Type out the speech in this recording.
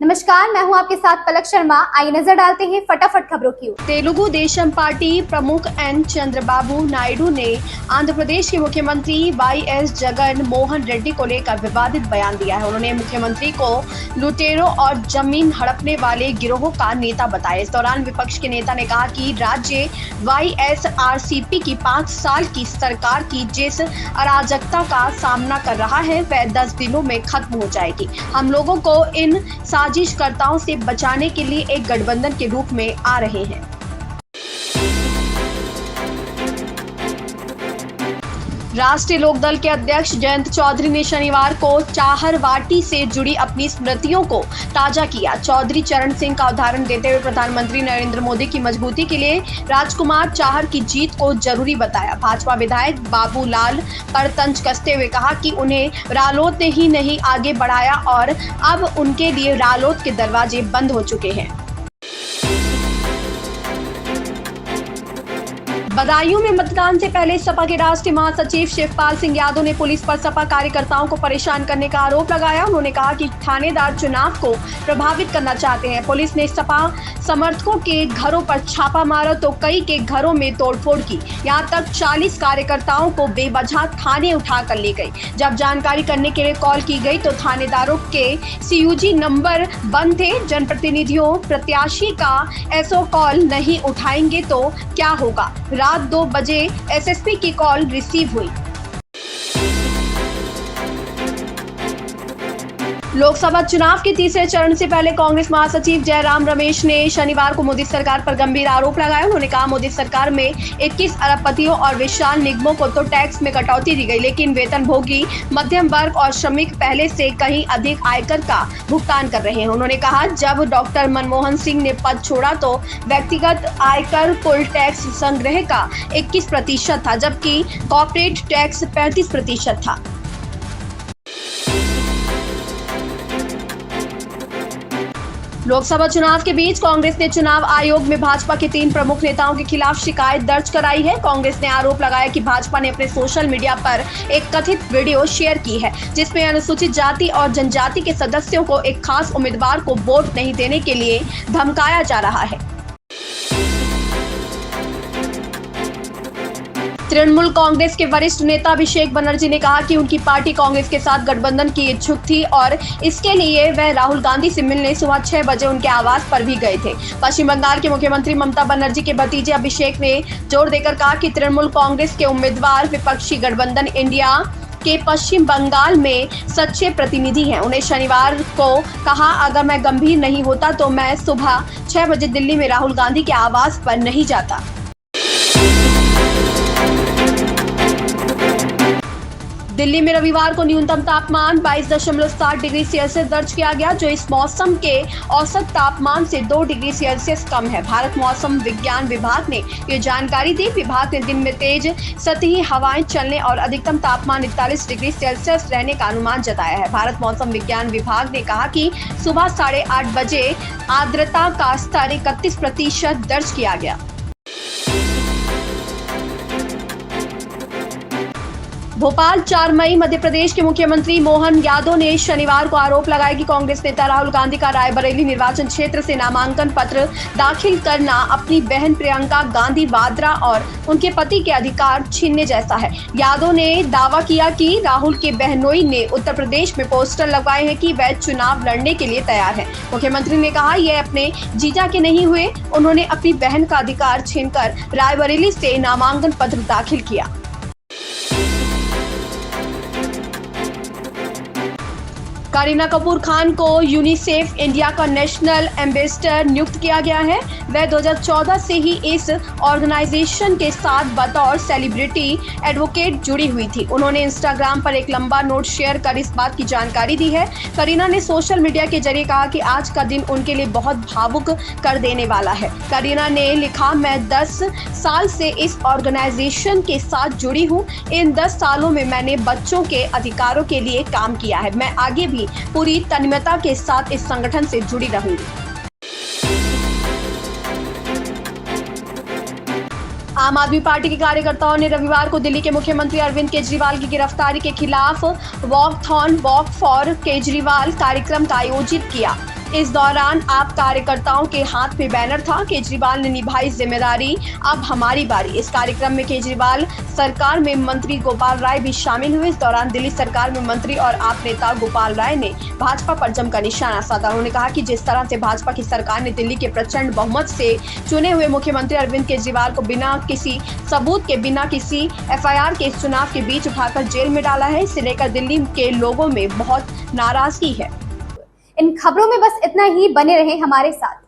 नमस्कार, मैं हूं आपके साथ पलक शर्मा। आइए नजर डालते हैं फटाफट खबरों की ओर। तेलुगु देशम पार्टी प्रमुख एन चंद्रबाबू नायडू ने आंध्र प्रदेश के मुख्यमंत्री वाईएस जगन मोहन रेड्डी को लेकर विवादित बयान दिया है। उन्होंने मुख्यमंत्री को लुटेरों और जमीन हड़पने वाले गिरोहों का नेता बताया। इस दौरान विपक्ष के नेता ने कहा कि राज्य वाईएसआरसीपी की 5 साल की सरकार की जिस अराजकता का सामना कर रहा है वह 10 दिनों में खत्म हो जाएगी। हम लोगों को इन साजिशकर्ताओं से बचाने के लिए एक गठबंधन के रूप में आ रहे हैं। राष्ट्रीय लोकदल के अध्यक्ष जयंत चौधरी ने शनिवार को चाहरवाटी से जुड़ी अपनी स्मृतियों को ताजा किया। चौधरी चरण सिंह का उदाहरण देते हुए प्रधानमंत्री नरेंद्र मोदी की मजबूती के लिए राजकुमार चाहर की जीत को जरूरी बताया। भाजपा विधायक बाबूलाल पर तंज कसते हुए कहा कि उन्हें रालोद ने ही नहीं आगे बढ़ाया और अब उनके लिए रालोद के दरवाजे बंद हो चुके हैं। बदायूं में मतदान से पहले सपा के राष्ट्रीय महासचिव शिवपाल सिंह यादव ने पुलिस पर सपा कार्यकर्ताओं को परेशान करने का आरोप लगाया। उन्होंने कहा कि थानेदार चुनाव को प्रभावित करना चाहते हैं। पुलिस ने सपा समर्थकों के घरों पर छापा मारा तो कई के घरों में तोड़फोड़ की। यहां तक 40 कार्यकर्ताओं को बेवजह थाने उठाकर ले गई। जब जानकारी करने के लिए कॉल की गई तो थानेदारों के सीयूजी नंबर बंद थे। जनप्रतिनिधियों प्रत्याशी का एसओ कॉल नहीं उठाएंगे तो क्या होगा। रात 2 बजे एसएसपी की कॉल रिसीव हुई। लोकसभा चुनाव के तीसरे चरण से पहले कांग्रेस महासचिव जयराम रमेश ने शनिवार को मोदी सरकार पर गंभीर आरोप लगाया। उन्होंने कहा मोदी सरकार में 21 अरबपतियों और विशाल निगमों को तो टैक्स में कटौती दी गई, लेकिन वेतनभोगी मध्यम वर्ग और श्रमिक पहले से कहीं अधिक आयकर का भुगतान कर रहे हैं। उन्होंने कहा जब डॉक्टर मनमोहन सिंह ने पद छोड़ा तो व्यक्तिगत आयकर कुल टैक्स संग्रह का 21% था, जबकि कॉर्पोरेट टैक्स 35% था। लोकसभा चुनाव के बीच कांग्रेस ने चुनाव आयोग में भाजपा के 3 प्रमुख नेताओं के खिलाफ शिकायत दर्ज कराई है। कांग्रेस ने आरोप लगाया कि भाजपा ने अपने सोशल मीडिया पर एक कथित वीडियो शेयर की है जिसमें अनुसूचित जाति और जनजाति के सदस्यों को एक खास उम्मीदवार को वोट नहीं देने के लिए धमकाया जा रहा है। तृणमूल कांग्रेस के वरिष्ठ नेता अभिषेक बनर्जी ने कहा कि उनकी पार्टी कांग्रेस के साथ गठबंधन की इच्छुक थी और इसके लिए वह राहुल गांधी से मिलने सुबह 6 बजे उनके आवास पर भी गए थे। पश्चिम बंगाल के मुख्यमंत्री ममता बनर्जी के भतीजे अभिषेक ने जोर देकर कहा कि तृणमूल कांग्रेस के उम्मीदवार विपक्षी गठबंधन इंडिया के पश्चिम बंगाल में सच्चे प्रतिनिधि हैं। उन्हें शनिवार को कहा अगर मैं गंभीर नहीं होता तो मैं सुबह 6 बजे दिल्ली में राहुल गांधी के आवास पर नहीं जाता। दिल्ली में रविवार को न्यूनतम तापमान 22.7 डिग्री सेल्सियस दर्ज किया गया, जो इस मौसम के औसत तापमान से 2 डिग्री सेल्सियस कम है। भारत मौसम विज्ञान विभाग ने ये जानकारी दी। विभाग ने दिन में तेज सतही हवाएं चलने और अधिकतम तापमान 41 डिग्री सेल्सियस रहने का अनुमान जताया है। भारत मौसम विज्ञान विभाग ने कहा कि सुबह 8:30 बजे आर्द्रता का स्तर 31% दर्ज किया गया। भोपाल 4 मई मध्य प्रदेश के मुख्यमंत्री मोहन यादव ने शनिवार को आरोप लगाया कि कांग्रेस नेता राहुल गांधी का रायबरेली निर्वाचन क्षेत्र से नामांकन पत्र दाखिल करना अपनी बहन प्रियंका गांधी वाड्रा और उनके पति के अधिकार छीनने जैसा है। यादव ने दावा किया कि राहुल के बहनोई ने उत्तर प्रदेश में पोस्टर लगवाए हैं कि वह चुनाव लड़ने के लिए तैयार है। मुख्यमंत्री ने कहा यह अपने जीजा के नहीं हुए, उन्होंने अपनी बहन का अधिकार छीनकर रायबरेली से नामांकन पत्र दाखिल किया। करीना कपूर खान को यूनिसेफ इंडिया का नेशनल एम्बेसडर नियुक्त किया गया है। वह 2014 से ही इस ऑर्गेनाइजेशन के साथ बतौर सेलिब्रिटी एडवोकेट जुड़ी हुई थी। उन्होंने इंस्टाग्राम पर एक लंबा नोट शेयर कर इस बात की जानकारी दी है। करीना ने सोशल मीडिया के जरिए कहा कि आज का दिन उनके लिए बहुत भावुक कर देने वाला है। करीना ने लिखा, मैं 10 साल से इस ऑर्गेनाइजेशन के साथ जुड़ी हूँ। इन 10 सालों में मैंने बच्चों के अधिकारों के लिए काम किया है। मैं आगे भी पूरी तन्मयता के साथ इस संगठन से जुड़ी रहूंगी। आम आदमी पार्टी के कार्यकर्ताओं ने रविवार को दिल्ली के मुख्यमंत्री अरविंद केजरीवाल की गिरफ्तारी के खिलाफ वॉकथॉन वॉक फॉर केजरीवाल कार्यक्रम का आयोजित किया। इस दौरान आप कार्यकर्ताओं के हाथ में बैनर था, केजरीवाल ने निभाई जिम्मेदारी, अब हमारी बारी। इस कार्यक्रम में केजरीवाल सरकार में मंत्री गोपाल राय भी शामिल हुए। इस दौरान दिल्ली सरकार में मंत्री और आप नेता गोपाल राय ने भाजपा पर जमकर निशाना साधा। उन्होंने कहा कि जिस तरह से भाजपा की सरकार ने दिल्ली के प्रचंड बहुमत से चुने हुए मुख्यमंत्री अरविंद केजरीवाल को बिना किसी सबूत के, बिना किसी एफआईआर के इस चुनाव के बीच उठाकर जेल में डाला है, इसे लेकर दिल्ली के लोगों में बहुत नाराजगी है। इन खबरों में बस इतना ही। बने रहें हमारे साथ।